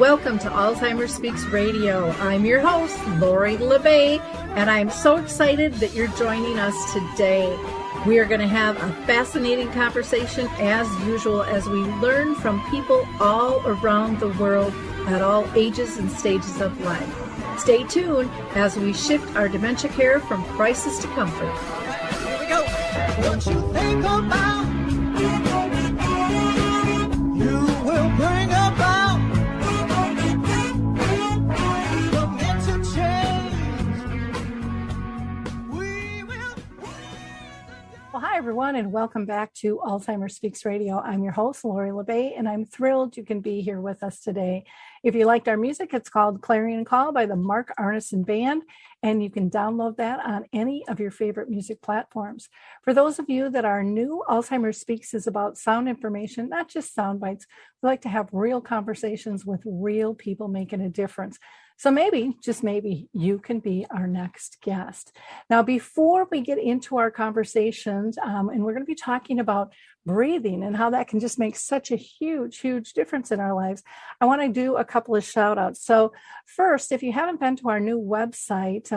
Welcome to Alzheimer Speaks Radio. I'm your host, Laurie LeBay, and I'm so excited that you're joining us today. We are going to have a fascinating conversation as usual as we learn from people all around the world at all ages and stages of life. Stay tuned as we shift our dementia care from crisis to comfort. Here we go. What you think about, you will bring about. Well, hi, everyone, and welcome back to Alzheimer Speaks Radio. I'm your host, Laurie LeBay, and I'm thrilled you can be here with us today. If you liked our music, it's called Clarion Call by the Mark Arneson Band, and you can download that on any of your favorite music platforms. For those of you that are new, Alzheimer Speaks is about sound information, not just sound bites. We like to have real conversations with real people making a difference. So maybe, just maybe, you can be our next guest. Now, before we get into our conversations, and we're going to be talking about breathing and how that can just make such a huge, huge difference in our lives, I want to do a couple of shout outs. So first, if you haven't been to our new website,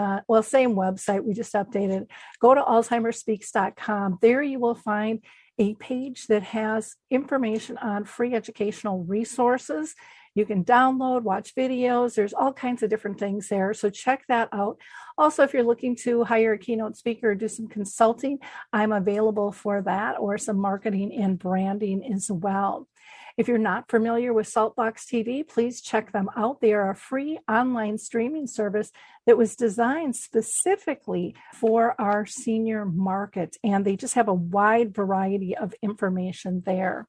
same website, we just updated, go to alzheimerspeaks.com. There you will find a page that has information on free educational resources. You can download, watch videos. There's all kinds of different things there. So check that out. Also, if you're looking to hire a keynote speaker or do some consulting, I'm available for that, or some marketing and branding as well. If you're not familiar with Saltbox TV, please check them out. They are a free online streaming service that was designed specifically for our senior market, and they just have a wide variety of information there.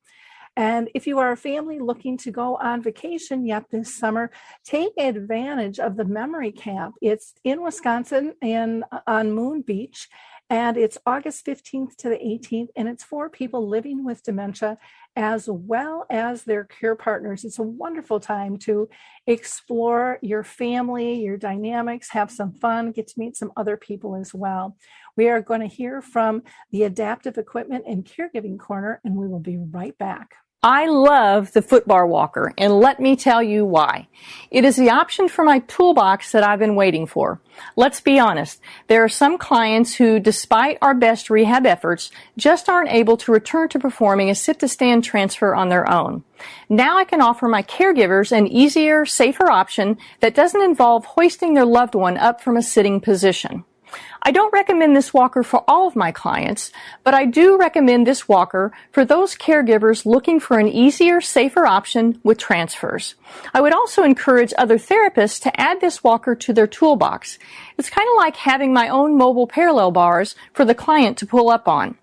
And if you are a family looking to go on vacation yet this summer, take advantage of the memory camp. It's in Wisconsin and on Moon Beach, and it's August 15th to the 18th, and it's for people living with dementia as well as their care partners. It's a wonderful time to explore your family, your dynamics, have some fun, get to meet some other people as well. We are going to hear from the Adaptive Equipment and Caregiving Corner, and we will be right back. I love the footbar walker, and let me tell you why. It is the option for my toolbox that I've been waiting for. Let's be honest, there are some clients who, despite our best rehab efforts, just aren't able to return to performing a sit-to-stand transfer on their own. Now I can offer my caregivers an easier, safer option that doesn't involve hoisting their loved one up from a sitting position. I don't recommend this walker for all of my clients, but I do recommend this walker for those caregivers looking for an easier, safer option with transfers. I would also encourage other therapists to add this walker to their toolbox. It's kind of like having my own mobile parallel bars for the client to pull up on.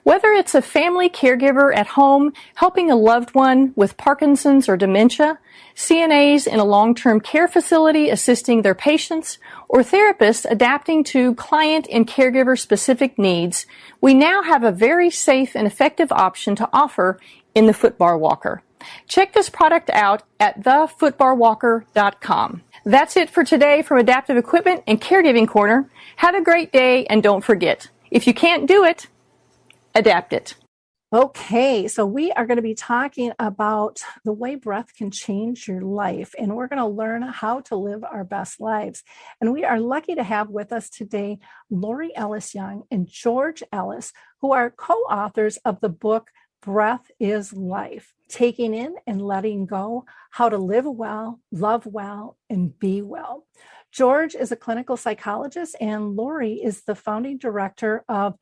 Whether it's a family caregiver at home helping a loved one with Parkinson's or dementia, CNAs in a long-term care facility assisting their patients, or therapists adapting to client and caregiver-specific needs, we now have a very safe and effective option to offer in the footbar walker. Check this product out at thefootbarwalker.com. That's it for today from Adaptive Equipment and Caregiving Corner. Have a great day, and don't forget, if you can't do it, adapt it. Okay, so we are going to be talking about the way breath can change your life, and we're going to learn how to live our best lives. And we are lucky to have with us today Laurie Ellis-Young and George Ellis, who are co-authors of the book Breath is Life, Taking in and Letting Go, How to Live Well, Love Well, and Be Well. George is a clinical psychologist, and Laurie is the founding director of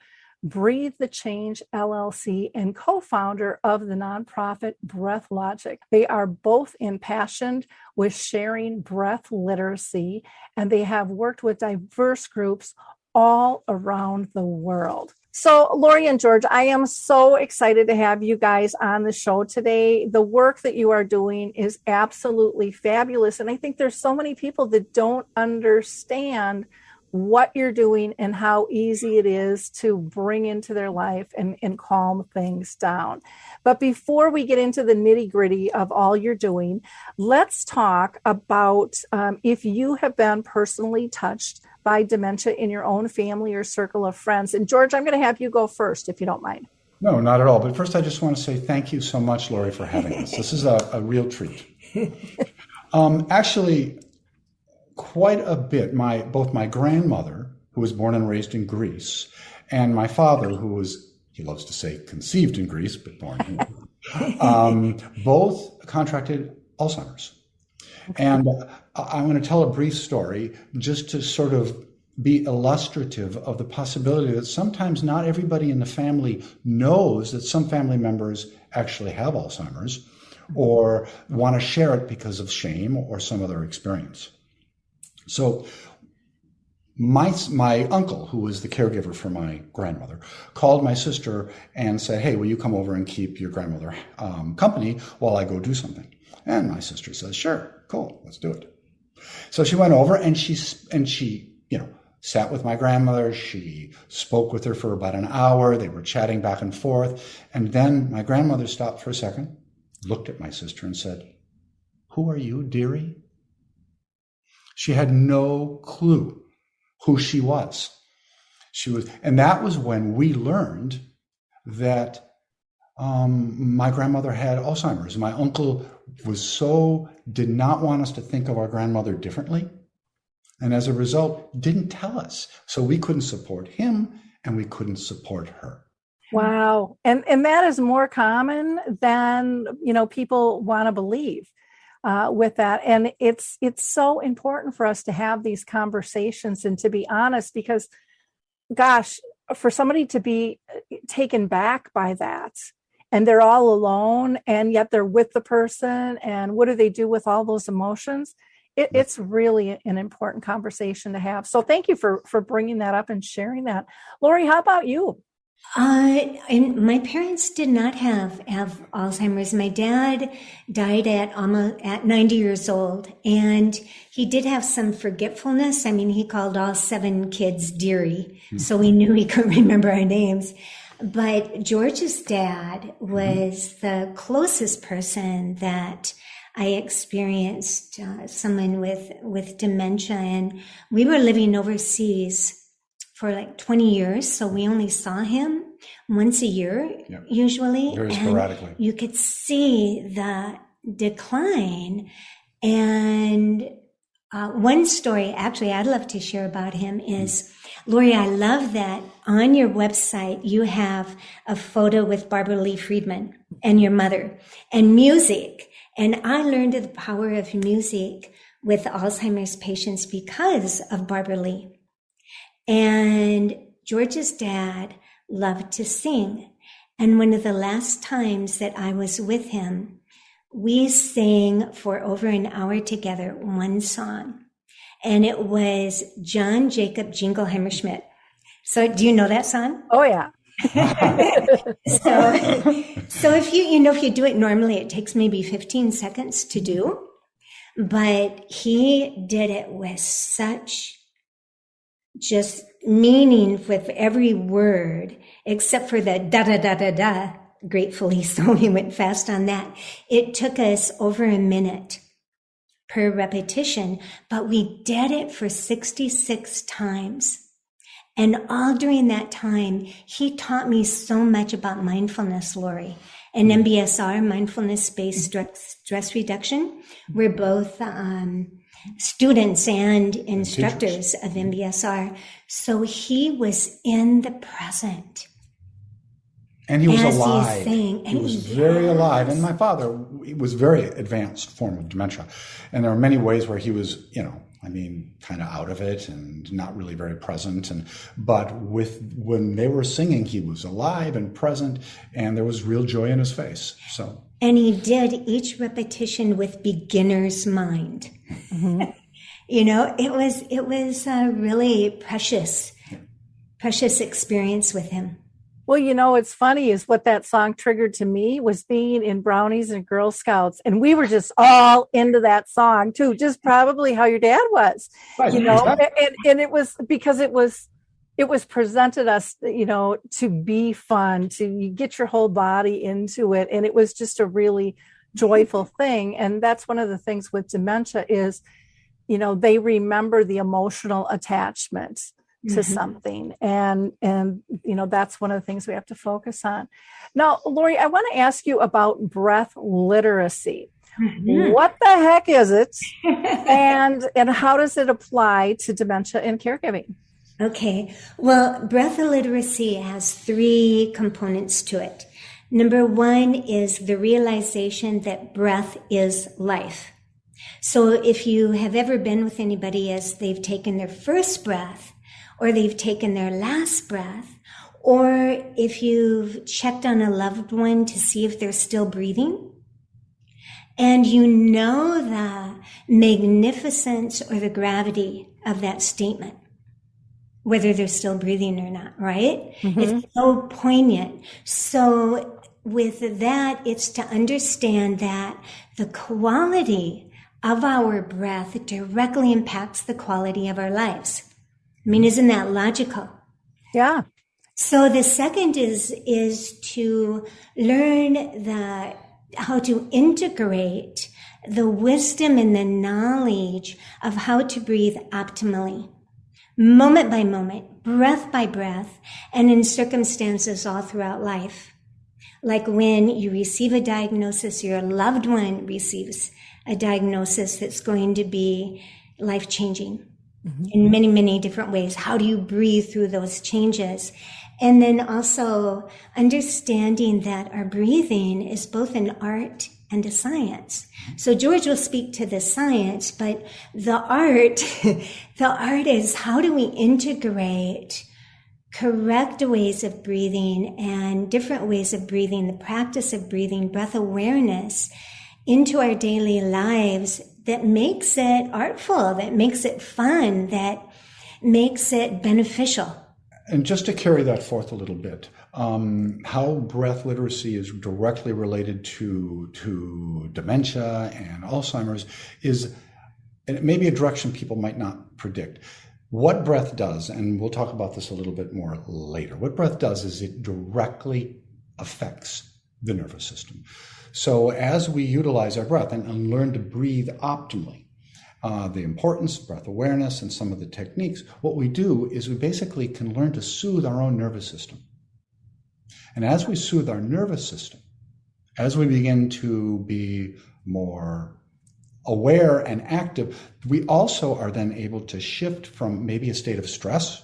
Breathe The Change LLC and co-founder of the nonprofit BreathLogic. They are both impassioned with sharing breath literacy, and they have worked with diverse groups all around the world. So, Laurie and George, I am so excited to have you guys on the show today. The work that you are doing is absolutely fabulous, and I think there's so many people that don't understand what you're doing and how easy it is to bring into their life and calm things down. But before we get into the nitty gritty of all you're doing, let's talk about if you have been personally touched by dementia in your own family or circle of friends. And George, I'm going to have you go first, if you don't mind. No, not at all. But first, I just want to say thank you so much, Laurie, for having us. This is a real treat. Actually, quite a bit. Both my grandmother, who was born and raised in Greece, and my father, who was, he loves to say, conceived in Greece, but born here, both contracted Alzheimer's. Okay. And I'm going to tell a brief story just to sort of be illustrative of the possibility that sometimes not everybody in the family knows that some family members actually have Alzheimer's or want to share it because of shame or some other experience. So my uncle, who was the caregiver for my grandmother, called my sister and said, "Hey, will you come over and keep your grandmother company while I go do something?" And my sister says, "Sure, cool, let's do it." So she went over and she sat with my grandmother. She spoke with her for about an hour. They were chatting back and forth. And then my grandmother stopped for a second, looked at my sister and said, "Who are you, dearie?" She had no clue who she was. And that was when we learned that my grandmother had Alzheimer's. My uncle did not want us to think of our grandmother differently. And as a result, didn't tell us. So we couldn't support him and we couldn't support her. Wow. And that is more common than, people want to believe with that. And it's so important for us to have these conversations and to be honest, because gosh, for somebody to be taken back by that and they're all alone and yet they're with the person, and what do they do with all those emotions? It's really an important conversation to have. So thank you for bringing that up and sharing that. Laurie, how about you? And my parents did not have Alzheimer's. My dad died at 90 years old, and he did have some forgetfulness. I mean, he called all 7 kids dearie, so we knew he couldn't remember our names. But George's dad was the closest person that I experienced, someone with dementia, and we were living overseas for like 20 years. So we only saw him once a year, usually. Very sporadically. You could see the decline. And one story, actually, I'd love to share about him is, Laurie, I love that on your website, you have a photo with Barbara Lee Friedman and your mother and music. And I learned the power of music with Alzheimer's patients because of Barbara Lee. And George's dad loved to sing. And one of the last times that I was with him, we sang for over an hour together, one song. And it was John Jacob Jingleheimer Schmidt. So do you know that song? Oh, yeah. So if you do it normally, it takes maybe 15 seconds to do, but he did it with such just meaning with every word, except for the da da da da da, gratefully. So we went fast on that. It took us over a minute per repetition, but we did it for 66 times. And all during that time, he taught me so much about mindfulness, Laurie, and MBSR, mindfulness-based stress reduction. We're both students and instructors of MBSR. So he was in the present. And he was alive. He was very alive. And my father, it was very advanced form of dementia. And there are many ways where he was, kind of out of it and not really very present. But when they were singing, he was alive and present, and there was real joy in his face. So. And he did each repetition with beginner's mind. Mm-hmm. It was a really precious experience with him. Well, it's funny is what that song triggered to me was being in Brownies and Girl Scouts. And we were just all into that song too, just probably how your dad was, and it was because it was presented us, to be fun, to get your whole body into it. And it was just a really joyful thing. And that's one of the things with dementia is, they remember the emotional attachment to something. And that's one of the things we have to focus on. Now, Laurie, I want to ask you about breath literacy. What the heck is it? and how does it apply to dementia and caregiving? Okay. Well, breath literacy has 3 components to it. Number 1 is the realization that breath is life. So if you have ever been with anybody as they've taken their first breath, or they've taken their last breath, or if you've checked on a loved one to see if they're still breathing, and you know the magnificence or the gravity of that statement, whether they're still breathing or not, right? Mm-hmm. It's so poignant. So with that, it's to understand that the quality of our breath directly impacts the quality of our lives. I mean, isn't that logical? Yeah. So the second is to learn how to integrate the wisdom and the knowledge of how to breathe optimally, moment by moment, breath by breath, and in circumstances all throughout life. Like when you receive a diagnosis, your loved one receives a diagnosis that's going to be life-changing in many, many different ways. How do you breathe through those changes? And then also understanding that our breathing is both an art and a science. So George will speak to the science, but the art is how do we integrate correct ways of breathing and different ways of breathing, the practice of breathing, breath awareness into our daily lives that makes it artful, that makes it fun, that makes it beneficial. And just to carry that forth a little bit, how breath literacy is directly related to dementia and Alzheimer's is, and it may be a direction people might not predict. What breath does, and we'll talk about this a little bit more later, what breath does is it directly affects the nervous system. So as we utilize our breath and learn to breathe optimally, the importance of breath awareness and some of the techniques, what we do is we basically can learn to soothe our own nervous system. And as we soothe our nervous system, as we begin to be more aware and active, we also are then able to shift from maybe a state of stress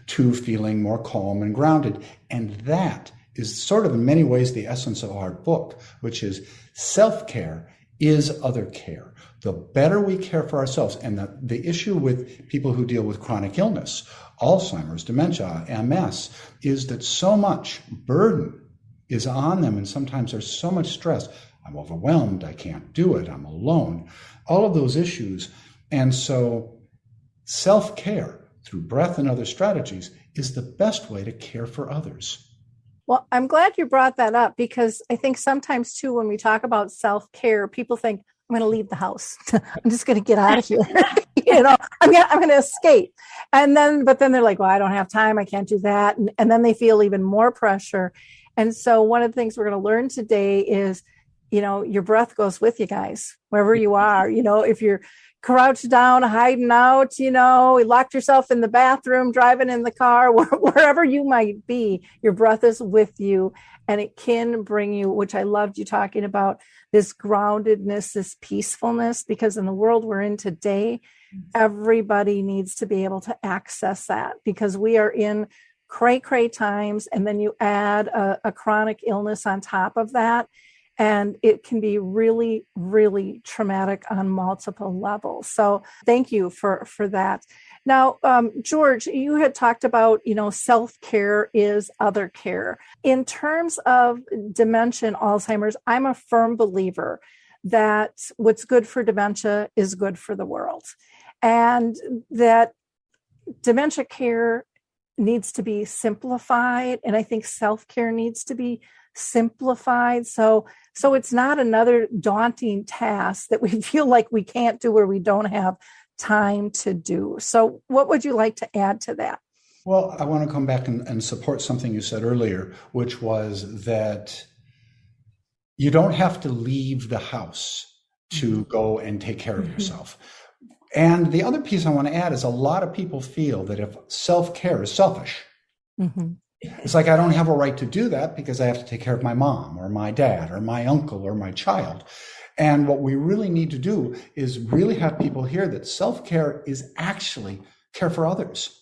to feeling more calm and grounded. And that is sort of in many ways the essence of our book, which is self-care is other care. The better we care for ourselves, and the issue with people who deal with chronic illness, Alzheimer's, dementia, MS, is that so much burden is on them, and sometimes there's so much stress. I'm overwhelmed, I can't do it, I'm alone, all of those issues. And so self-care through breath and other strategies is the best way to care for others. Well, I'm glad you brought that up, because I think sometimes too, when we talk about self-care, people think, I'm going to leave the house. I'm just going to get out of here. I'm going to escape. But then they're like, well, I don't have time. I can't do that. And then they feel even more pressure. And so one of the things we're going to learn today is, your breath goes with you guys, wherever you are. If you're crouched down, hiding out, locked yourself in the bathroom, driving in the car, wherever you might be, your breath is with you, and it can bring you, which I loved you talking about, this groundedness, this peacefulness, because in the world we're in today, everybody needs to be able to access that, because we are in cray times, and then you add a chronic illness on top of that. And it can be really, really traumatic on multiple levels. So thank you for that. Now, George, you had talked about, self-care is other care. In terms of dementia and Alzheimer's, I'm a firm believer that what's good for dementia is good for the world. And that dementia care needs to be simplified. And I think self-care needs to be simplified. So it's not another daunting task that we feel like we can't do or we don't have time to do. So what would you like to add to that? Well, I want to come back and support something you said earlier, which was that you don't have to leave the house to go and take care of yourself. And the other piece I want to add is a lot of people feel that if self-care is selfish, it's like I don't have a right to do that because I have to take care of my mom or my dad or my uncle or my child. And what we really need to do is really have people hear that self-care is actually care for others.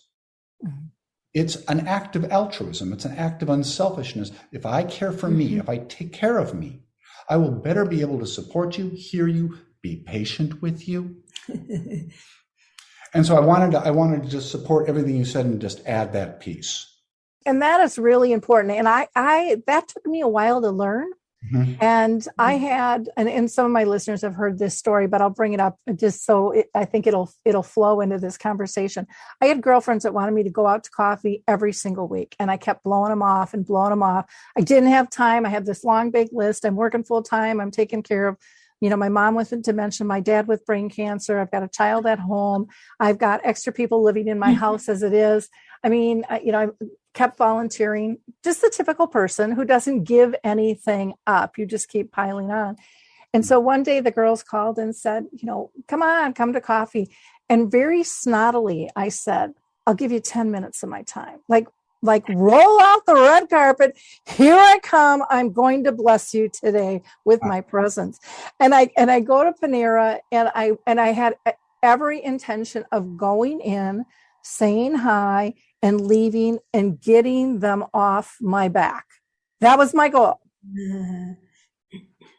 It's an act of altruism. It's an act of unselfishness. If I care for me, if I take care of me, I will better be able to support you, hear you, be patient with you. And so I wanted to just support everything you said and just add that piece. And that is really important. And I that took me a while to learn. And I had, and some of my listeners have heard this story, but I'll bring it up just so I think it'll flow into this conversation. I had girlfriends that wanted me to go out to coffee every single week, and I kept blowing them off. I didn't have time. I have this long, big list. I'm working full time. I'm taking care of, my mom with dementia, my dad with brain cancer. I've got a child at home. I've got extra people living in my house as it is. I mean, I kept volunteering, just the typical person who doesn't give anything up. You just keep piling on. And so one day the girls called and said, come to coffee. And very snottily, I said, I'll give you 10 minutes of my time. Like roll out the red carpet. Here I come. I'm going to bless you today with my presence. And I go to Panera, and I had every intention of going in, saying hi, and leaving and getting them off my back. That was my goal.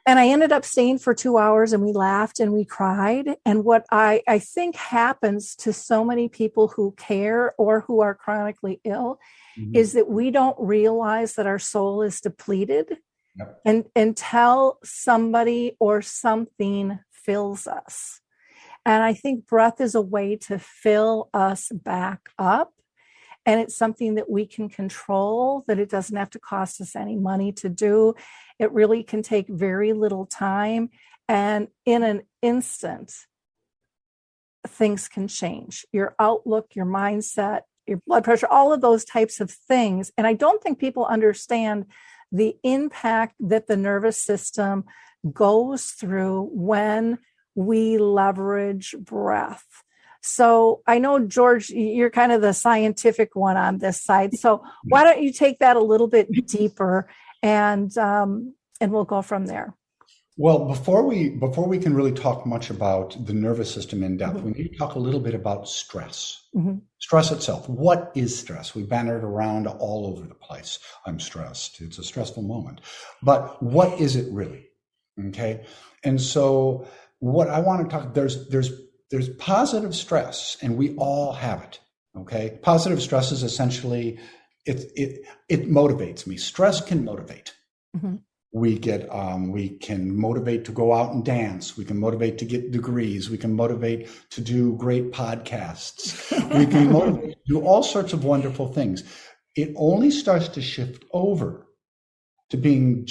And I ended up staying for 2 hours, and we laughed and we cried. And what I think happens to so many people who care or who are chronically ill is that we don't realize that our soul is depleted until somebody or something fills us. And I think breath is a way to fill us back up. And it's something that we can control, that it doesn't have to cost us any money to do. It really can take very little time. And in an instant, things can change. Your outlook, your mindset, your blood pressure, all of those types of things. And I don't think people understand the impact that the nervous system goes through when we leverage breath. So I know, George, you're kind of the scientific one on this side. So why don't you take that a little bit deeper, and we'll go from there. Well, before we can really talk much about the nervous system in depth, we need to talk a little bit about stress. Stress itself. What is stress? We banter it around all over the place. I'm stressed. It's a stressful moment. But what is it really? Okay. And so what I want to talk, there's positive stress, and we all have it. Okay. Positive stress is essentially, it motivates me. Stress can motivate. We can motivate to go out and dance. We can motivate to get degrees. We can motivate to do great podcasts. We can motivate to do all sorts of wonderful things. It only starts to shift over to being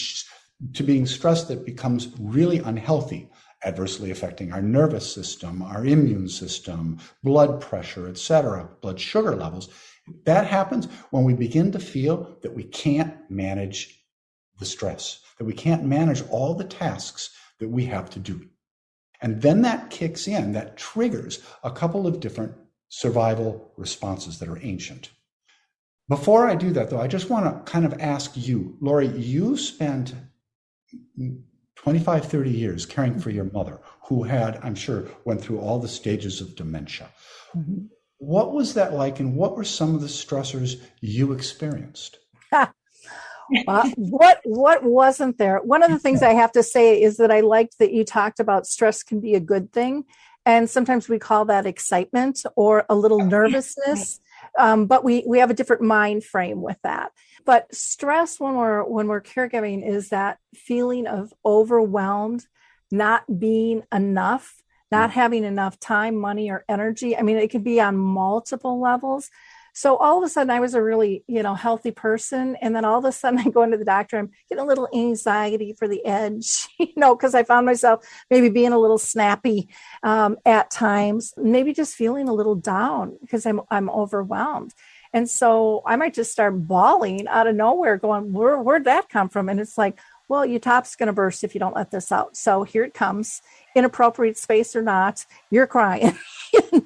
stressed that becomes really unhealthy, adversely affecting our nervous system, our immune system, blood pressure, etc., blood sugar levels. That happens when we begin to feel that we can't manage the stress, that we can't manage all the tasks that we have to do. And then that kicks in, that triggers a couple of different survival responses that are ancient. Before I do that, though, I just want to kind of ask you, Laurie, you spent 25, 30 years caring for your mother, who had, I'm sure, went through all the stages of dementia. What was that like, and what were some of the stressors you experienced? What wasn't there? One of the things I have to say is that I liked that you talked about stress can be a good thing. And sometimes we call that excitement or a little nervousness. But we have a different mind frame with that. But stress when we're caregiving is that feeling of overwhelmed, not being enough, not having enough time, money, or energy. I mean, it can be on multiple levels. So all of a sudden I was a really, healthy person. And then all of a sudden I go into the doctor, I'm getting a little anxiety for the edge, because I found myself maybe being a little snappy at times, maybe just feeling a little down because I'm overwhelmed. And so I might just start bawling out of nowhere going, where'd that come from? And it's like, well, your top's going to burst if you don't let this out. So here it comes, inappropriate space or not, you're crying.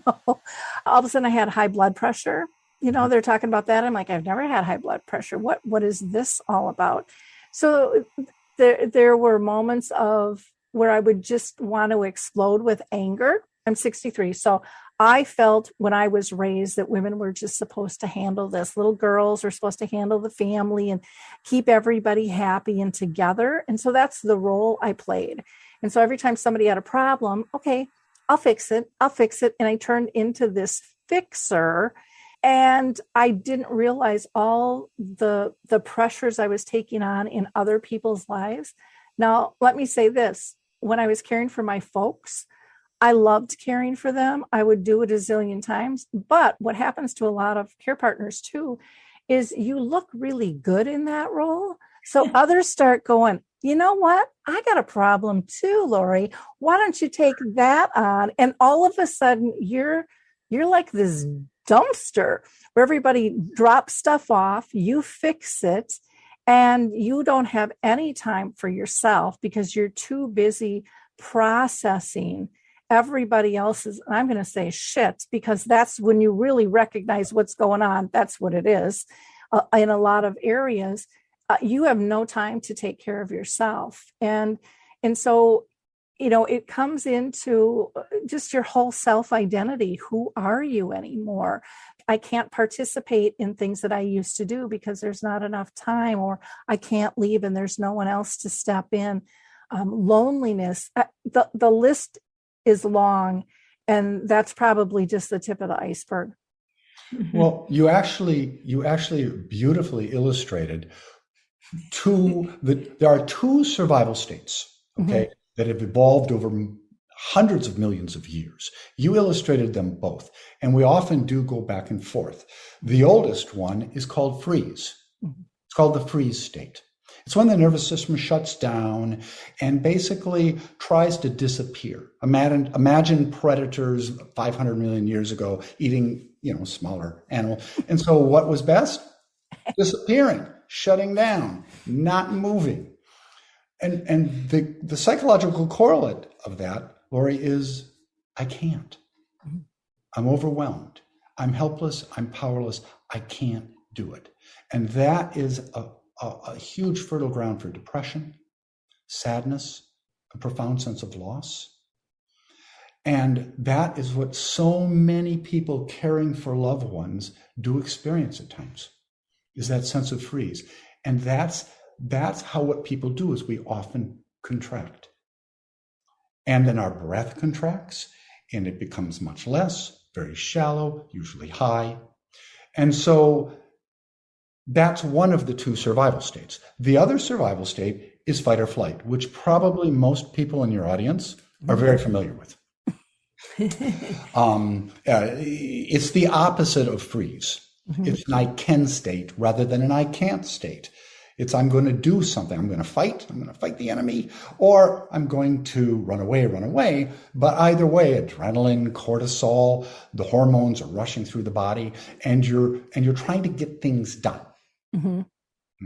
All of a sudden I had high blood pressure. They're talking about that. I'm like, I've never had high blood pressure. What is this all about? So there were moments of where I would just want to explode with anger. I'm 63. So I felt when I was raised that women were just supposed to handle this. Little girls are supposed to handle the family and keep everybody happy and together. And so that's the role I played. And so every time somebody had a problem, okay, I'll fix it. And I turned into this fixer. And I didn't realize all the pressures I was taking on in other people's lives. Now, let me say this. When I was caring for my folks, I loved caring for them. I would do it a zillion times. But what happens to a lot of care partners too is you look really good in that role. So others start going, you know what? I got a problem too, Laurie. Why don't you take that on? And all of a sudden you're like this dumpster where everybody drops stuff off, you fix it, and you don't have any time for yourself because you're too busy processing everybody else's, I'm going to say shit, because that's when you really recognize what's going on. That's what it is. In a lot of areas, you have no time to take care of yourself. And so, it comes into just your whole self-identity. Who are you anymore? I can't participate in things that I used to do because there's not enough time, or I can't leave and there's no one else to step in. Loneliness, the list is long, and that's probably just the tip of the iceberg. Well, you actually beautifully illustrated there are two survival states, okay, that have evolved over hundreds of millions of years. You illustrated them both, and we often do go back and forth. The oldest one is called freeze. It's called the freeze state. It's when the nervous system shuts down and basically tries to disappear. Imagine predators 500 million years ago eating, smaller animal. And so what was best? Disappearing, shutting down, not moving. And the psychological correlate of that, Laurie, is I can't. I'm overwhelmed. I'm helpless. I'm powerless. I can't do it. And that is a huge fertile ground for depression, sadness, a profound sense of loss. And that is what so many people caring for loved ones do experience at times, is that sense of freeze. And that's how what people do is we often contract. And then our breath contracts and it becomes much less, very shallow, usually high. And so that's one of the two survival states. The other survival state is fight or flight, which probably most people in your audience are very familiar with. It's the opposite of freeze. It's an I can state rather than an I can't state. It's I'm going to do something. I'm going to fight the enemy, or I'm going to run away. But either way, adrenaline, cortisol, the hormones are rushing through the body, and you're trying to get things done.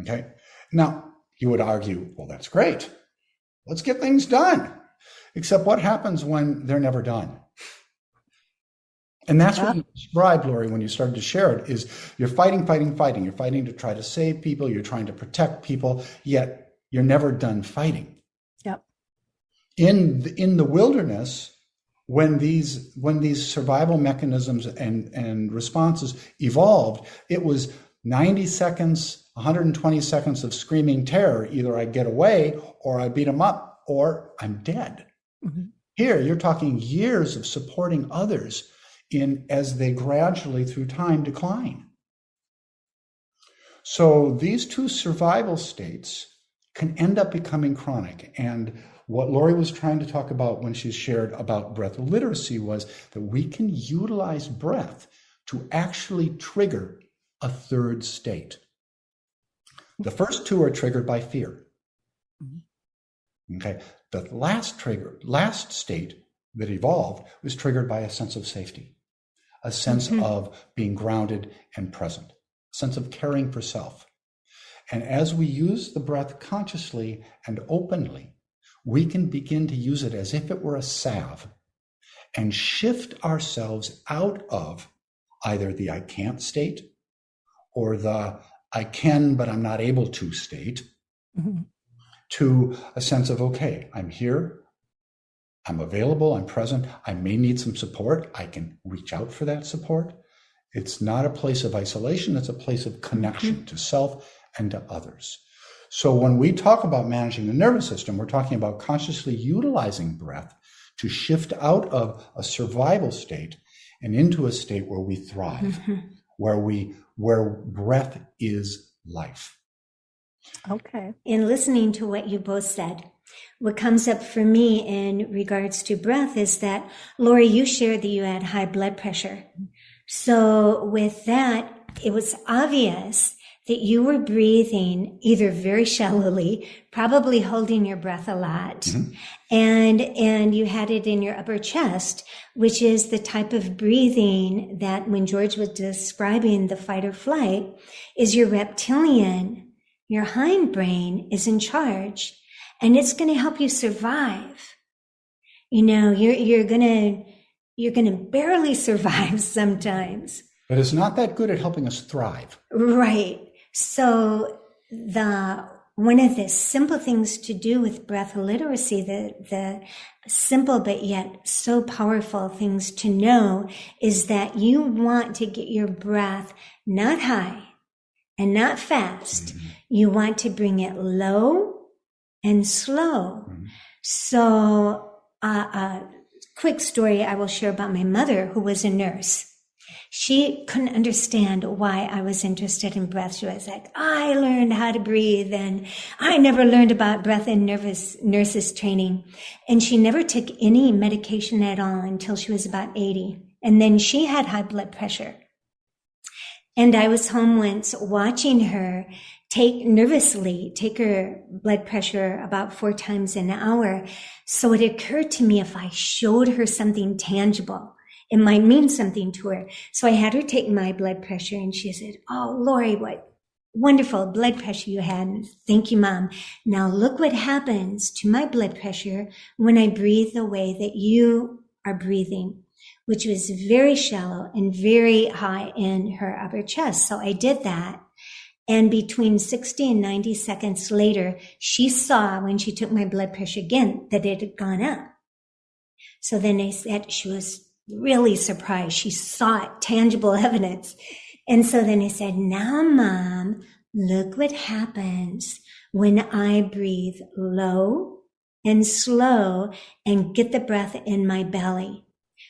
Okay. Now you would argue, well, that's great. Let's get things done. Except what happens when they're never done? And that's what you described, Laurie, when you started to share it, is you're fighting. You're fighting to try to save people. You're trying to protect people, yet you're never done fighting. Yep. In the wilderness, when these survival mechanisms and responses evolved, it was 90 seconds, 120 seconds of screaming terror. Either I get away, or I beat them up, or I'm dead. Here, you're talking years of supporting others as they gradually through time decline. So these two survival states can end up becoming chronic. And what Laurie was trying to talk about when she shared about breath literacy was that we can utilize breath to actually trigger a third state. The first two are triggered by fear. Okay. The last state that evolved was triggered by a sense of safety, a sense of being grounded and present, a sense of caring for self. And as we use the breath consciously and openly, we can begin to use it as if it were a salve and shift ourselves out of either the I can't state or the I can, but I'm not able to state, to a sense of, okay, I'm here, I'm available, I'm present. I may need some support. I can reach out for that support. It's not a place of isolation. It's a place of connection to self and to others. So when we talk about managing the nervous system, we're talking about consciously utilizing breath to shift out of a survival state and into a state where we thrive, where breath is life. Okay. In listening to what you both said, what comes up for me in regards to breath is that, Laurie, you shared that you had high blood pressure. So with that, it was obvious that you were breathing either very shallowly, probably holding your breath a lot, and you had it in your upper chest, which is the type of breathing that when George was describing the fight or flight, is your reptilian, your hindbrain is in charge, and it's going to help you survive. You know, you're going to barely survive sometimes. But it's not that good at helping us thrive. Right. So one of the simple things to do with breath literacy, the simple but yet so powerful things to know, is that you want to get your breath not high and not fast. You want to bring it low and slow. So a quick story I will share about my mother, who was a nurse. She couldn't understand why I was interested in breath. She was like, I learned how to breathe, and I never learned about breath in nurses training. And she never took any medication at all until she was about 80. And then she had high blood pressure. And I was home once watching her nervously take her blood pressure about 4 times an hour. So it occurred to me, if I showed her something tangible, it might mean something to her. So I had her take my blood pressure, and she said, oh, Laurie, what wonderful blood pressure you had. Thank you, Mom. Now look what happens to my blood pressure when I breathe the way that you are breathing, which was very shallow and very high in her upper chest. So I did that. And between 60 and 90 seconds later, she saw, when she took my blood pressure again, that it had gone up. So then they said she was really surprised. She saw it, tangible evidence. And so then I said, now, Mom, look what happens when I breathe low and slow and get the breath in my belly.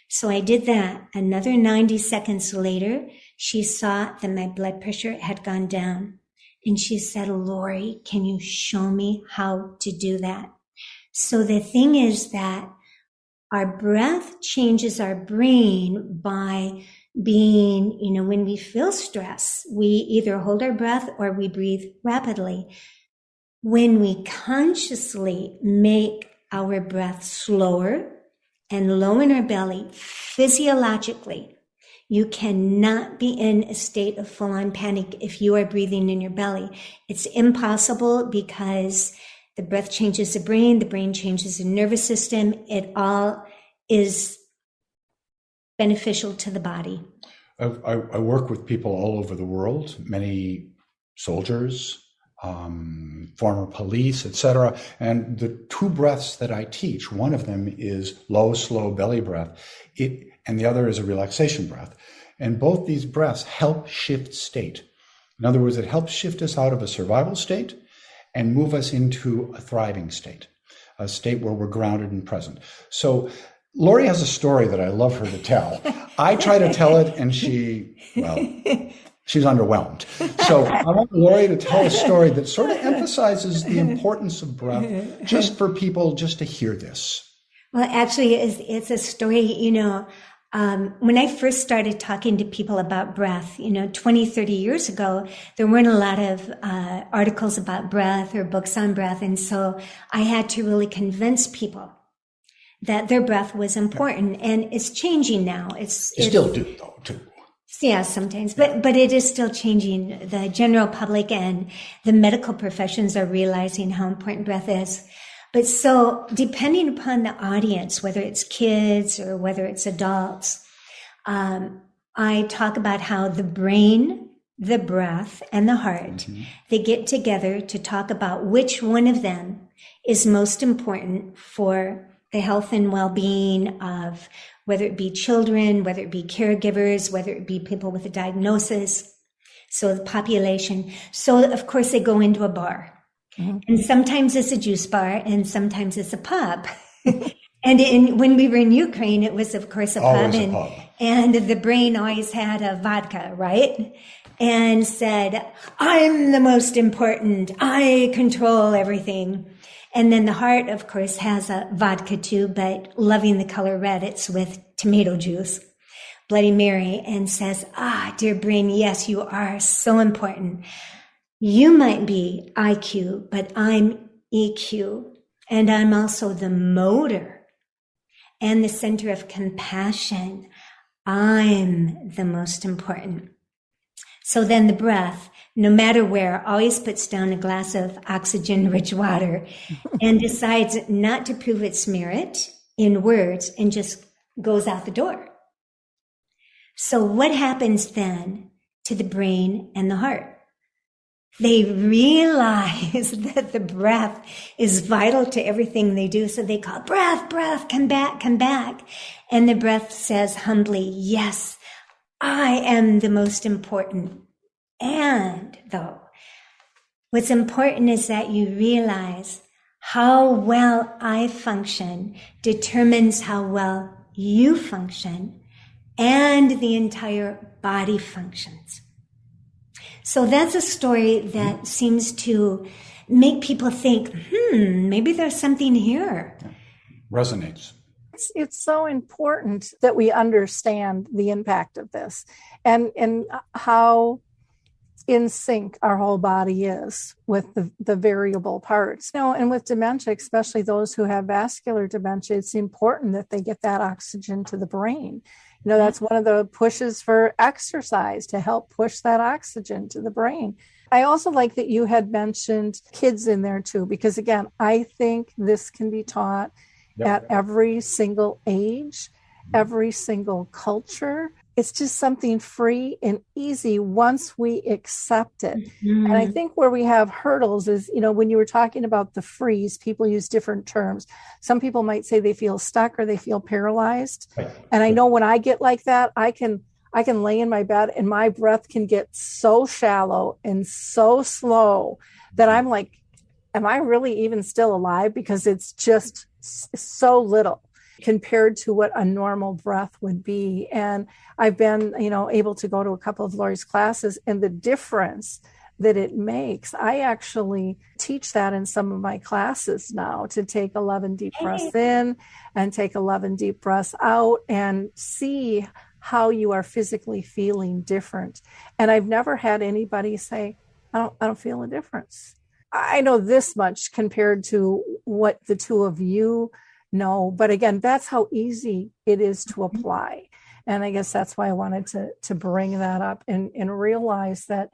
So I did that. Another 90 seconds later, she saw that my blood pressure had gone down. And she said, Laurie, can you show me how to do that? So the thing is that our breath changes our brain by being, when we feel stress, we either hold our breath or we breathe rapidly. When we consciously make our breath slower and low in our belly, physiologically, you cannot be in a state of full-on panic if you are breathing in your belly. It's impossible, because the breath changes the brain changes the nervous system. It all is beneficial to the body. I work with people all over the world, many soldiers, former police, etc. And the 2 breaths that I teach, one of them is low, slow belly breath, and the other is a relaxation breath. And both these breaths help shift state. In other words, it helps shift us out of a survival state and move us into a thriving state, a state where we're grounded and present. So Laurie has a story that I love her to tell. I try to tell it, and she's underwhelmed. So I want Laurie to tell a story that sort of emphasizes the importance of breath, just for people just to hear this. Well, actually, it's a story, when I first started talking to people about breath, 20, 30 years ago, there weren't a lot of articles about breath or books on breath. And so I had to really convince people that their breath was important. And it's changing now. You still do, though, too. Yeah, sometimes, but it is still changing. The general public and the medical professions are realizing how important breath is. But so depending upon the audience, whether it's kids or whether it's adults, I talk about how the brain, the breath, and the heart, they get together to talk about which one of them is most important for the health and well-being of whether it be children, whether it be caregivers, whether it be people with a diagnosis, so the population. So, of course, they go into a bar. Mm-hmm. And sometimes it's a juice bar, and sometimes it's a pub. And when we were in Ukraine, it was, of course, a pub. And the brain always had a vodka, right? And said, I'm the most important. I control everything. And then the heart, of course, has a vodka too, but loving the color red, it's with tomato juice, Bloody Mary, and says, dear brain, yes, you are so important. You might be IQ, but I'm EQ, and I'm also the motor and the center of compassion. I'm the most important. So then the breath, no matter where, always puts down a glass of oxygen-rich water and decides not to prove its merit in words and just goes out the door. So what happens then to the brain and the heart? They realize that the breath is vital to everything they do. So they call, breath, breath, come back, come back. And the breath says humbly, yes, I am the most important. And though, what's important is that you realize how well I function determines how well you function and the entire body functions. So that's a story that seems to make people think, maybe there's something here. Resonates. It's so important that we understand the impact of this and how in sync our whole body is with the variable parts. And with dementia, especially those who have vascular dementia, it's important that they get that oxygen to the brain. That's one of the pushes for exercise, to help push that oxygen to the brain. I also like that you had mentioned kids in there too, because again, I think this can be taught at every single age, every single culture. It's just something free and easy once we accept it. Mm-hmm. And I think where we have hurdles is, when you were talking about the freeze, people use different terms. Some people might say they feel stuck or they feel paralyzed. Right. And I know when I get like that, I can lay in my bed and my breath can get so shallow and so slow that I'm like, am I really even still alive? Because it's just so little compared to what a normal breath would be. And I've been, able to go to a couple of Laurie's classes, and the difference that it makes. I actually teach that in some of my classes now, to take 11 deep breaths in and take 11 deep breaths out and see how you are physically feeling different. And I've never had anybody say, I don't feel a difference. I know this much compared to what the two of you know, but again, that's how easy it is to apply. And I guess that's why I wanted to bring that up and realize that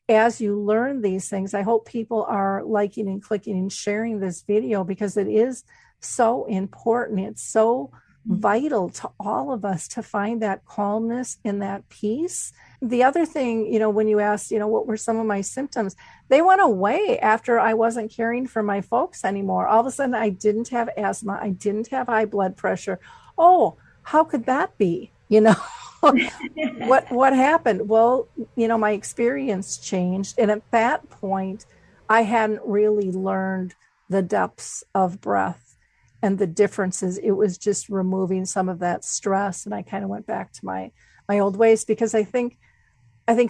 as you learn these things, I hope people are liking and clicking and sharing this video, because it is so important. It's so vital to all of us to find that calmness and that peace. The other thing, when you asked, what were some of my symptoms, they went away after I wasn't caring for my folks anymore. All of a sudden, I didn't have asthma. I didn't have high blood pressure. Oh, how could that be? What happened? Well, my experience changed. And at that point, I hadn't really learned the depths of breath and the differences. It was just removing some of that stress. And I kind of went back to my old ways, because I think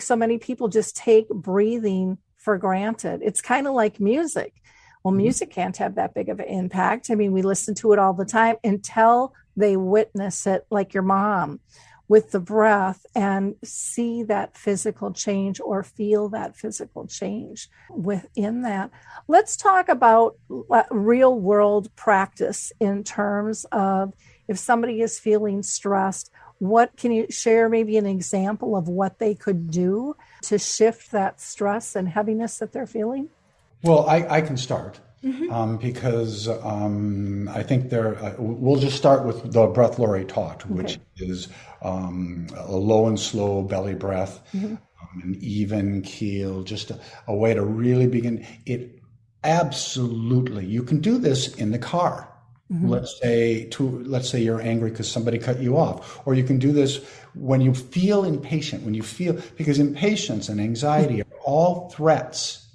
so many people just take breathing for granted. It's kind of like music. Well, music can't have that big of an impact. I mean, we listen to it all the time until they witness it, like your mom, with the breath, and see that physical change or feel that physical change within that. Let's talk about real world practice in terms of if somebody is feeling stressed. What can you share, maybe an example of what they could do to shift that stress and heaviness that they're feeling? Well, I can start. Because I think we'll just start with the breath Laurie taught, which is a low and slow belly breath, an even keel, just a way to really begin. It absolutely, you can do this in the car. Mm-hmm. Let's say you're angry because somebody cut you off, or you can do this when you feel impatient, because impatience and anxiety are all threats,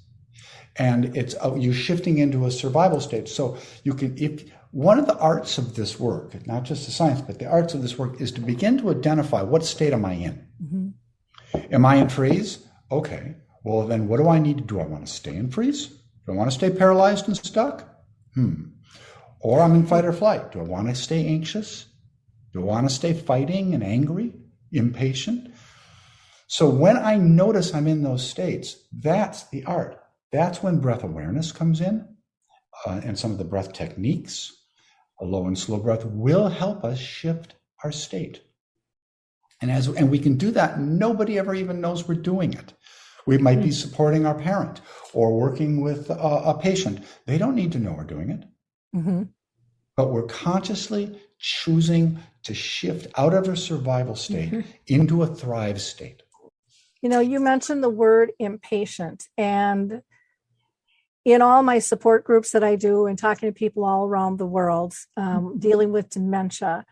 and it's you shifting into a survival state. So you can, if one of the arts of this work, not just the science, but the arts of this work, is to begin to identify what state am I in. Mm-hmm. Am I in freeze? Okay. Well, then what do I need to do? I want to stay in freeze? Do I want to stay paralyzed and stuck? Or I'm in fight or flight. Do I want to stay anxious? Do I want to stay fighting and angry, impatient? So when I notice I'm in those states, that's the art. That's when breath awareness comes in, and some of the breath techniques, a low and slow breath, will help us shift our state. And we can do that. Nobody ever even knows we're doing it. We might be supporting our parent or working with a patient. They don't need to know we're doing it. Mm-hmm. But we're consciously choosing to shift out of a survival state into a thrive state. You know, you mentioned the word impatient, and in all my support groups that I do and talking to people all around the world dealing with dementia,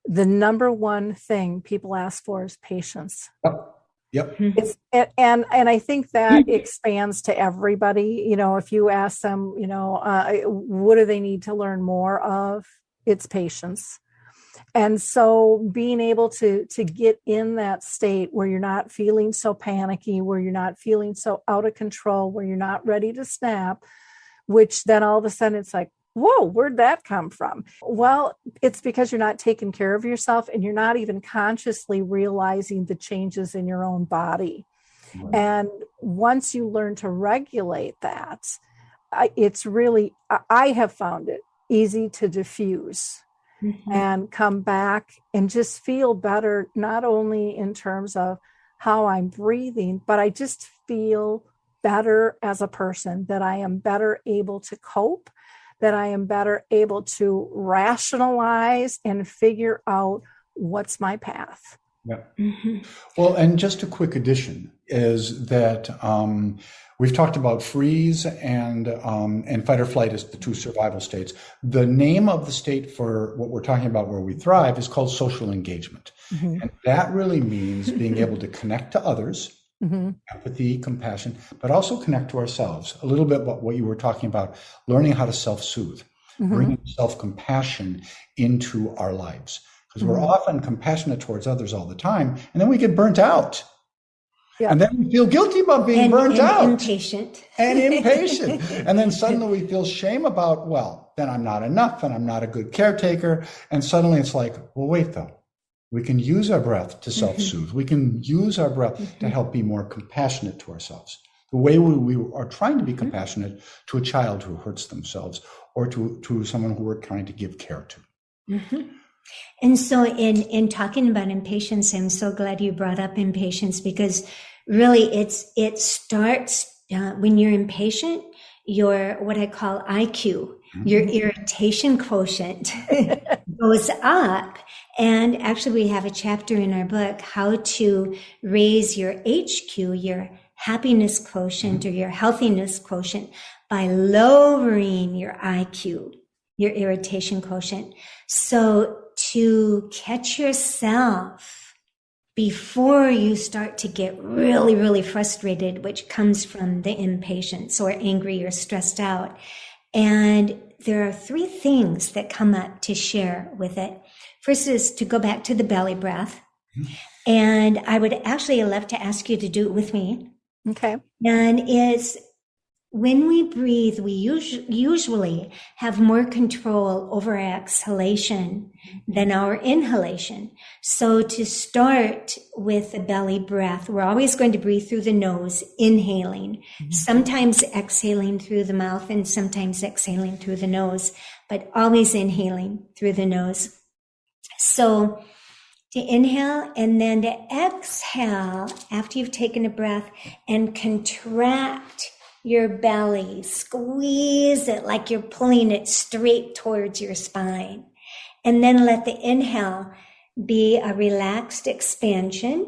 the number one thing people ask for is patience. Yep. And I think that expands to everybody. You know, if you ask them, what do they need to learn more of? It's patience. And so being able to get in that state where you're not feeling so panicky, where you're not feeling so out of control, where you're not ready to snap, which then all of a sudden it's like, whoa, where'd that come from? Well, it's because you're not taking care of yourself and you're not even consciously realizing the changes in your own body. Right. And once you learn to regulate that, it's really, I have found it easy to diffuse and come back and just feel better, not only in terms of how I'm breathing, but I just feel better as a person, that I am better able to cope, that I am better able to rationalize and figure out what's my path. Yeah. Well, and just a quick addition is that we've talked about freeze and fight or flight as the two survival states. The name of the state for what we're talking about where we thrive is called social engagement. And that really means being able to connect to others, empathy, compassion, but also connect to ourselves. A little bit about what you were talking about, learning how to self-soothe, bringing self-compassion into our lives. Because we're often compassionate towards others all the time, and then we get burnt out. Yeah. And then we feel guilty about being burnt out. Impatient. And impatient. And then suddenly we feel shame about, well, then I'm not enough and I'm not a good caretaker. And suddenly it's like, well, wait though. We can use our breath to self-soothe. We can use our breath to help be more compassionate to ourselves. The way we are trying to be compassionate to a child who hurts themselves or to someone who we're trying to give care to. And so in talking about impatience, I'm so glad you brought up impatience, because really it starts when you're impatient, your what I call IQ, your irritation quotient goes up. And actually we have a chapter in our book, how to raise your HQ, your happiness quotient or your healthiness quotient, by lowering your IQ, your irritation quotient. So to catch yourself before you start to get really, really frustrated, which comes from the impatience or angry or stressed out. And there are 3 things that come up to share with it. First is to go back to the belly breath. And I would actually love to ask you to do it with me. Okay. And it's when we breathe, we usually have more control over our exhalation than our inhalation. So to start with the belly breath, we're always going to breathe through the nose, inhaling, sometimes exhaling through the mouth and sometimes exhaling through the nose, but always inhaling through the nose. So to inhale and then to exhale after you've taken a breath and contract your belly, squeeze it like you're pulling it straight towards your spine. And then let the inhale be a relaxed expansion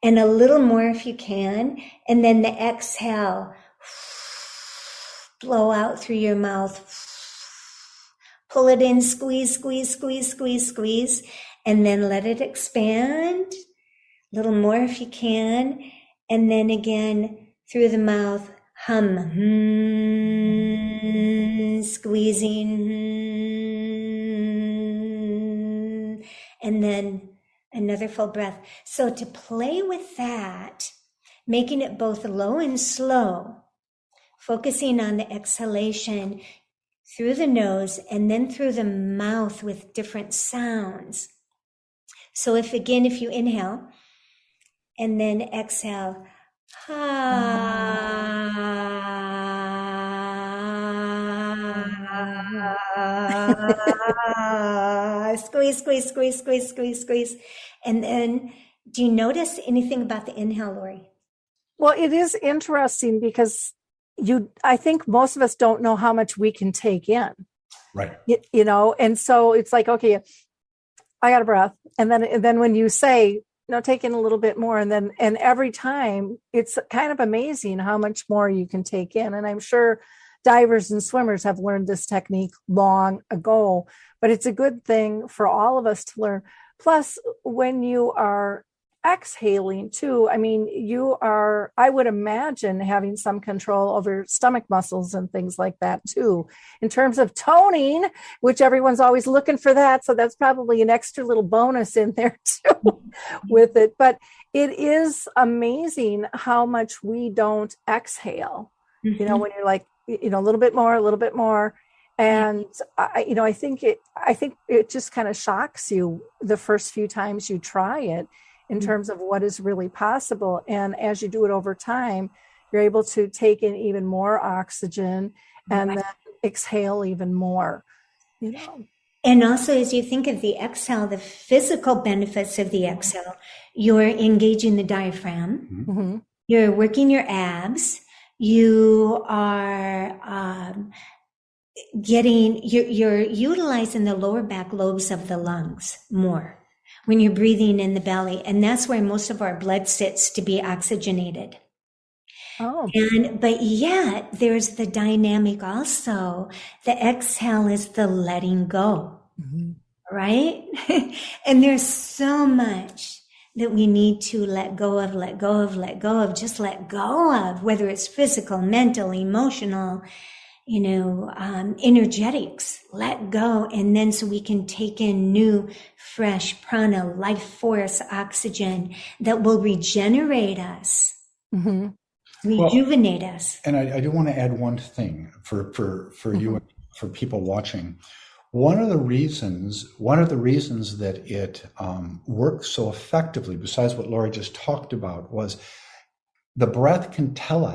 and a little more if you can. And then the exhale, blow out through your mouth, Pull it in, squeeze, squeeze, squeeze, squeeze, squeeze, and then let it expand. A little more if you can. And then again, through the mouth, hum, squeezing, and then another full breath. So to play with that, making it both low and slow, focusing on the exhalation through the nose and then through the mouth with different sounds. So if you inhale and then exhale, squeeze, squeeze, squeeze, squeeze, squeeze, squeeze. And then do you notice anything about the inhale, Laurie? Well, it is interesting because I think most of us don't know how much we can take in. Right. And so it's like, okay, I got a breath. And then when you say, no, take in a little bit more. And every time it's kind of amazing how much more you can take in. And I'm sure divers and swimmers have learned this technique long ago, but it's a good thing for all of us to learn. Plus, when you are exhaling too, I mean, I would imagine having some control over stomach muscles and things like that too, in terms of toning, which everyone's always looking for that. So that's probably an extra little bonus in there too with it. But it is amazing how much we don't exhale, when you're like, a little bit more. And I think it just kind of shocks you the first few times you try it, in terms of what is really possible. And as you do it over time, you're able to take in even more oxygen and then exhale even more, And also, as you think of the exhale, the physical benefits of the exhale, you're engaging the diaphragm, you're working your abs, you are you're utilizing the lower back lobes of the lungs more when you're breathing in the belly. And that's where most of our blood sits to be oxygenated. Oh. But yet there's the dynamic also. The exhale is the letting go, right? And there's so much that we need to let go of, just let go of, whether it's physical, mental, emotional, energetics, let go. And then so we can take in new, fresh prana, life force, oxygen that will regenerate us, rejuvenate us. And I do want to add one thing for you and for people watching. One of the reasons that it works so effectively, besides what Laurie just talked about, was the breath can tell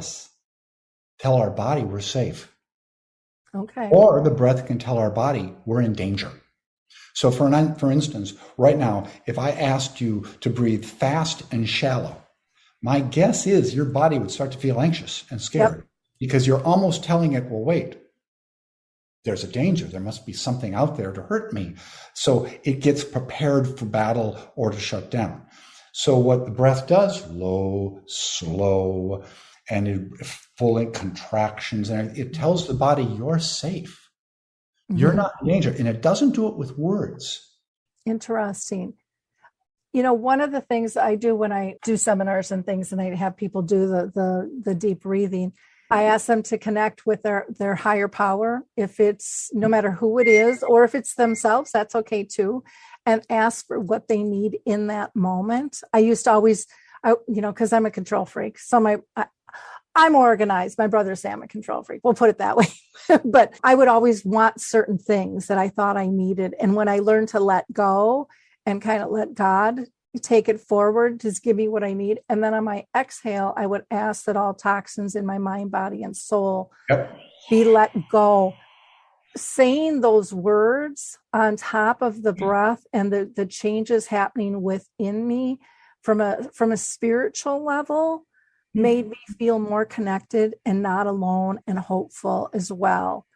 our body we're safe. Okay. Or the breath can tell our body we're in danger. So for instance, right now, if I asked you to breathe fast and shallow, my guess is your body would start to feel anxious and scared because you're almost telling it, well, wait, there's a danger. There must be something out there to hurt me. So it gets prepared for battle or to shut down. So what the breath does, low, slow, and full in contractions, and it tells the body you're safe. You're not in danger. And it doesn't do it with words. Interesting. One of the things I do when I do seminars and things, and I have people do the deep breathing, I ask them to connect with their higher power, if it's no matter who it is, or if it's themselves, that's okay too, and ask for what they need in that moment. I used to always, because I'm a control freak. So I'm organized. My brothers say I'm a control freak. We'll put it that way. But I would always want certain things that I thought I needed. And when I learned to let go and kind of let God take it forward, just give me what I need. And then on my exhale, I would ask that all toxins in my mind, body, and soul be let go. Saying those words on top of the breath and the changes happening within me from a spiritual level made me feel more connected and not alone and hopeful as well.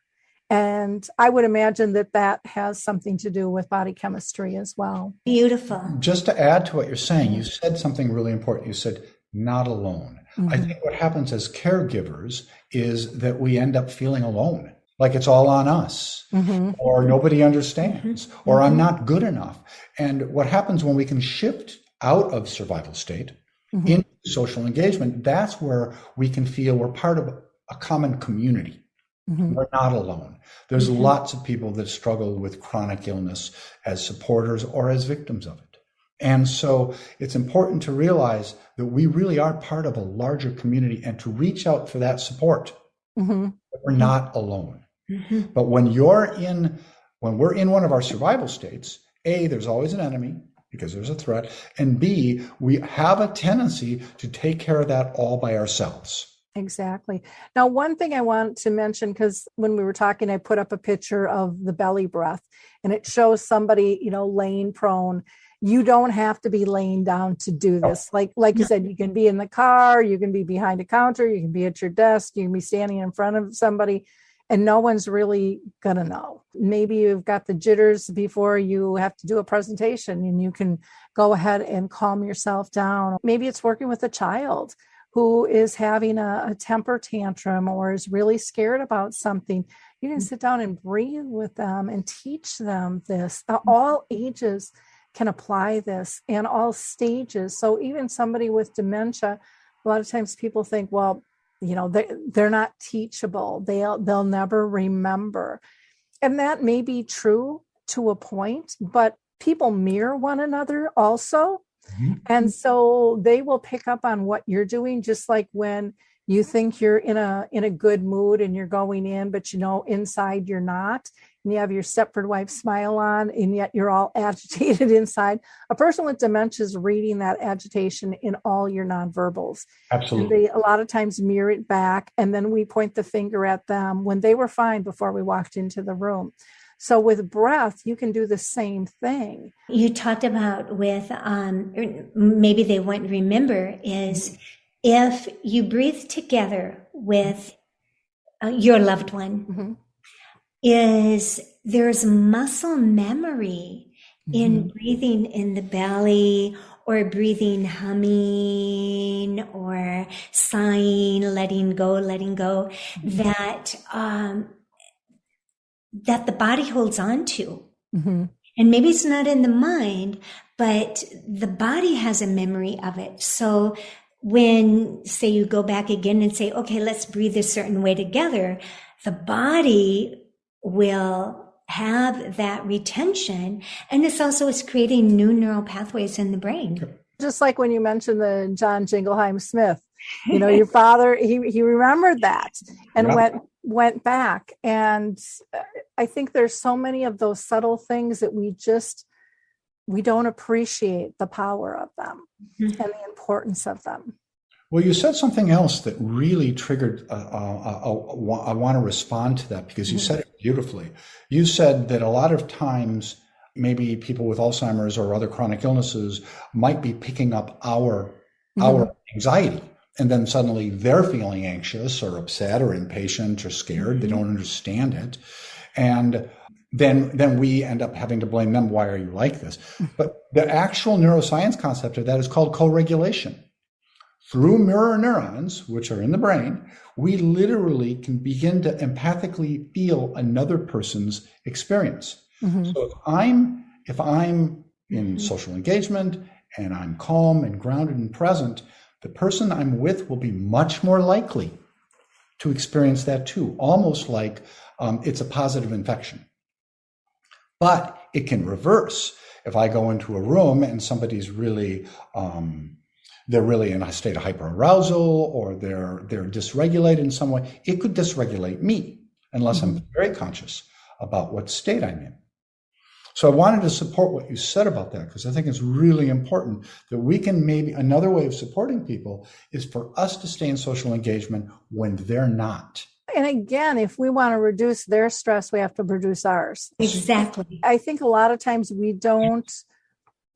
And I would imagine that has something to do with body chemistry as well. Beautiful. Just to add to what you're saying, you said something really important. You said, not alone. I think what happens as caregivers is that we end up feeling alone. like it's all on us, or nobody understands, or I'm not good enough. And what happens when we can shift out of survival state into social engagement, that's where we can feel we're part of a common community. We're not alone. There's lots of people that struggle with chronic illness as supporters or as victims of it. And so it's important to realize that we really are part of a larger community and to reach out for that support. We're not alone. But when we're in one of our survival states, A, there's always an enemy because there's a threat, and B, we have a tendency to take care of that all by ourselves. Exactly. Now, one thing I want to mention, because when we were talking, I put up a picture of the belly breath, and it shows somebody, laying prone. You don't have to be laying down to do this. Like you said, you can be in the car, you can be behind a counter, you can be at your desk, you can be standing in front of somebody, and no one's really going to know. Maybe you've got the jitters before you have to do a presentation, and you can go ahead and calm yourself down. Maybe it's working with a child who is having a temper tantrum or is really scared about something. You can sit down and breathe with them and teach them this. All ages can apply this, and all stages. So even somebody with dementia, a lot of times people think, well, they're not teachable. They'll never remember. And that may be true to a point, but people mirror one another also. And so they will pick up on what you're doing, just like when you think you're in a good mood and you're going in, but inside you're not, and you have your Stepford wife smile on, and yet you're all agitated inside. A person with dementia is reading that agitation in all your nonverbals. Absolutely. And they a lot of times mirror it back, and then we point the finger at them when they were fine before we walked into the room. So with breath, you can do the same thing. You talked about with, maybe they won't remember, is if you breathe together with your loved one, is there's muscle memory in breathing in the belly, or breathing, humming, or sighing, letting go, that the body holds on to. And maybe it's not in the mind, but the body has a memory of it. So when, say, you go back again and say, okay, let's breathe a certain way together, the body will have that retention. And this also is creating new neural pathways in the brain. Just like when you mentioned the John Jingleheimer Smith, your father, he remembered that and went back. And I think there's so many of those subtle things that we don't appreciate the power of them and the importance of them. Well, you said something else that really triggered, I want to respond to that because you said it beautifully. You said that a lot of times, maybe people with Alzheimer's or other chronic illnesses might be picking up our anxiety. And then suddenly they're feeling anxious or upset or impatient or scared. They don't understand it. And then we end up having to blame them. Why are you like this? But the actual neuroscience concept of that is called co-regulation. Through mirror neurons, which are in the brain, we literally can begin to empathically feel another person's experience. So if I'm in social engagement and I'm calm and grounded and present, the person I'm with will be much more likely to experience that too, almost like it's a positive infection. But it can reverse. If I go into a room and somebody's really, they're really in a state of hyperarousal, or they're dysregulated in some way, it could dysregulate me unless I'm very conscious about what state I'm in. So I wanted to support what you said about that, because I think it's really important that we can, maybe another way of supporting people is for us to stay in social engagement when they're not. And again, if we want to reduce their stress, we have to reduce ours. Exactly. I think a lot of times we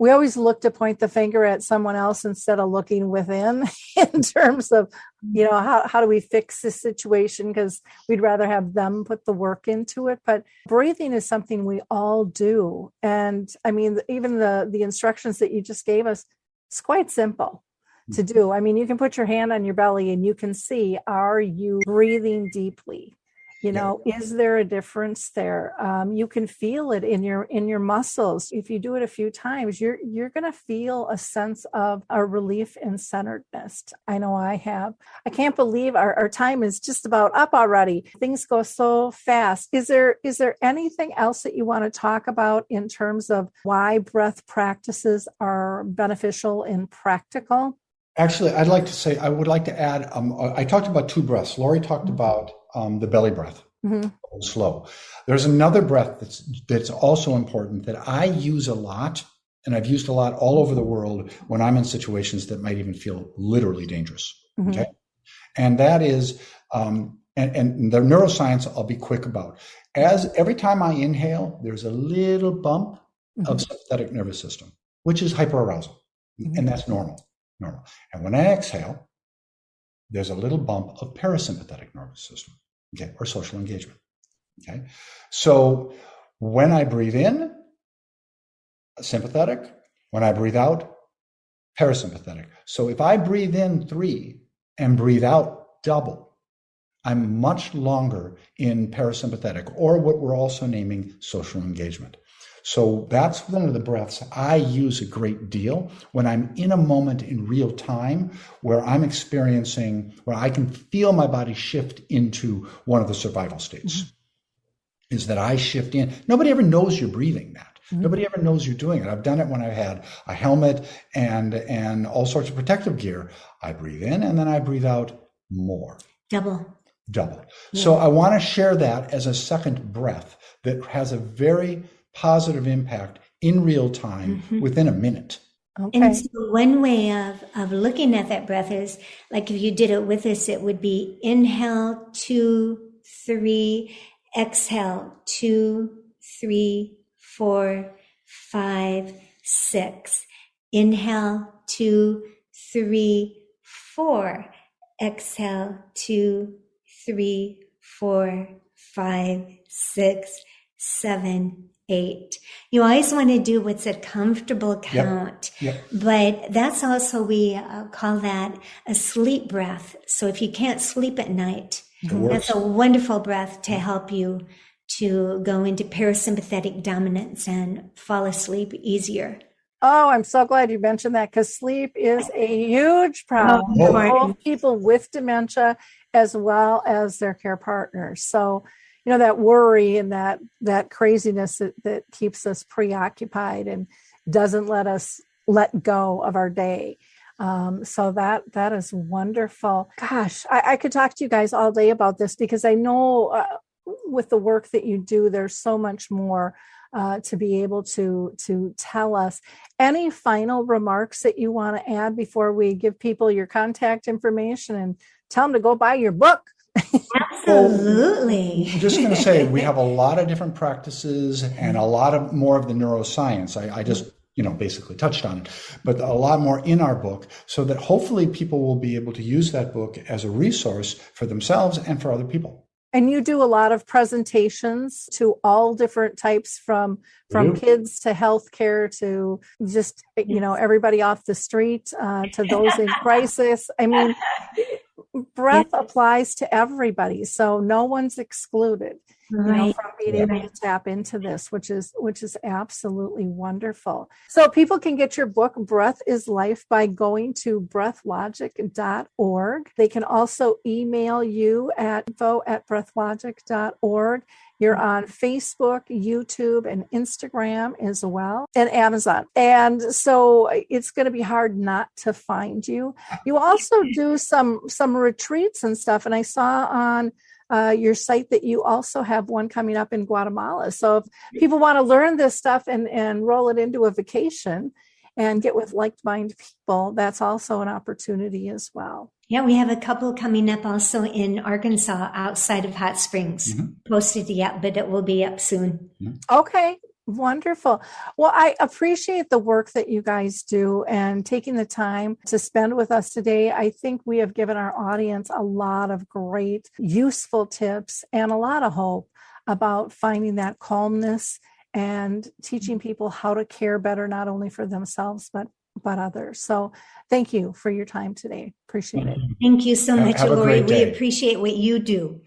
always look to point the finger at someone else instead of looking within in terms of, how do we fix this situation? Because we'd rather have them put the work into it. But breathing is something we all do. And I mean, even the instructions that you just gave us, it's quite simple to do. I mean, you can put your hand on your belly and you can see, are you breathing deeply? Is there a difference there? You can feel it in your muscles. If you do it a few times, you're going to feel a sense of a relief and centeredness. I know I have. I can't believe our time is just about up already. Things go so fast. Is there anything else that you want to talk about in terms of why breath practices are beneficial and practical? Actually, I would like to add, I talked about two breaths. Laurie talked about the belly breath, slow. There's another breath that's also important that I use a lot, and I've used a lot all over the world when I'm in situations that might even feel literally dangerous. Okay. And that is, and the neuroscience I'll be quick about. Every time I inhale, there's a little bump of sympathetic nervous system, which is hyperarousal. And that's normal. And when I exhale, there's a little bump of parasympathetic nervous system, okay, or social engagement. Okay. So when I breathe in, sympathetic. When I breathe out, parasympathetic. So if I breathe in 3 and breathe out double, I'm much longer in parasympathetic, or what we're also naming social engagement. So that's one of the breaths I use a great deal when I'm in a moment in real time where I'm experiencing, where I can feel my body shift into one of the survival states. Is that I shift in. Nobody ever knows you're breathing that. Nobody ever knows you're doing it. I've done it when I've had a helmet and all sorts of protective gear. I breathe in and then I breathe out more. Double. Yeah. So I want to share that as a second breath that has a very positive impact in real time within a minute. Okay. And so one way of looking at that breath is, like if you did it with us, it would be inhale 2, 3, exhale 2, 3, 4, 5, 6. Inhale 2, 3, 4. Exhale 2, 3, 4, 5, 6, 7, 8. You always want to do what's a comfortable count, but that's also, we call that a sleep breath. So if you can't sleep at night, that's a wonderful breath to help you to go into parasympathetic dominance and fall asleep easier. Oh, I'm so glad you mentioned that, because sleep is a huge problem for both people with dementia as well as their care partners. So, that worry and that craziness that keeps us preoccupied and doesn't let us let go of our day. So that is wonderful. Gosh, I could talk to you guys all day about this, because I know with the work that you do, there's so much more to be able to tell us. Any final remarks that you want to add before we give people your contact information and tell them to go buy your book? Absolutely. I'm just going to say we have a lot of different practices and a lot of more of the neuroscience. I just basically touched on it, but a lot more in our book, so that hopefully people will be able to use that book as a resource for themselves and for other people. And you do a lot of presentations to all different types, from kids to healthcare to just, everybody off the street, to those in crisis. I mean, breath applies to everybody, so no one's excluded from being able to tap into this, which is absolutely wonderful. So people can get your book, Breath is Life, by going to breathlogic.org. They can also email you at info@breathlogic.org. You're on Facebook, YouTube, and Instagram as well, and Amazon. And so it's going to be hard not to find you. You also do some retreats and stuff. And I saw on your site that you also have one coming up in Guatemala. So if people want to learn this stuff and roll it into a vacation and get with like-minded people, that's also an opportunity as well. Yeah, we have a couple coming up also in Arkansas outside of Hot Springs. Posted yet, but it will be up soon. Okay, wonderful. Well, I appreciate the work that you guys do and taking the time to spend with us today. I think we have given our audience a lot of great, useful tips and a lot of hope about finding that calmness and teaching people how to care better, not only for themselves, but others. So thank you for your time today. Appreciate it. Thank you so much, Laurie. We appreciate what you do.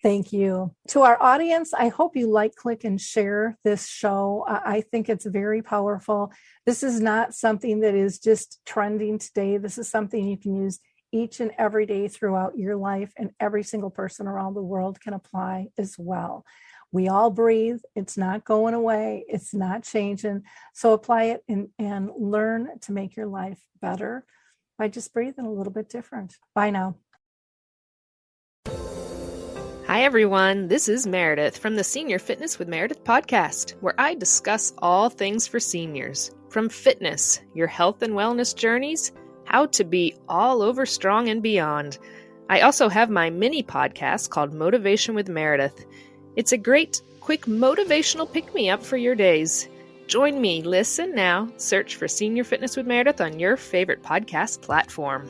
Thank you. To our audience, I hope you like, click, and share this show. I think it's very powerful. This is not something that is just trending today. This is something you can use each and every day throughout your life, and every single person around the world can apply as well. We all breathe. It's not going away. It's not changing. So apply it and learn to make your life better by just breathing a little bit different. Bye now. Hi, everyone. This is Meredith from the Senior Fitness with Meredith podcast, where I discuss all things for seniors, from fitness, your health and wellness journeys, how to be all over strong and beyond. I also have my mini podcast called Motivation with Meredith. It's a great, quick motivational pick-me-up for your days. Join me, listen now, search for Senior Fitness with Meredith on your favorite podcast platform.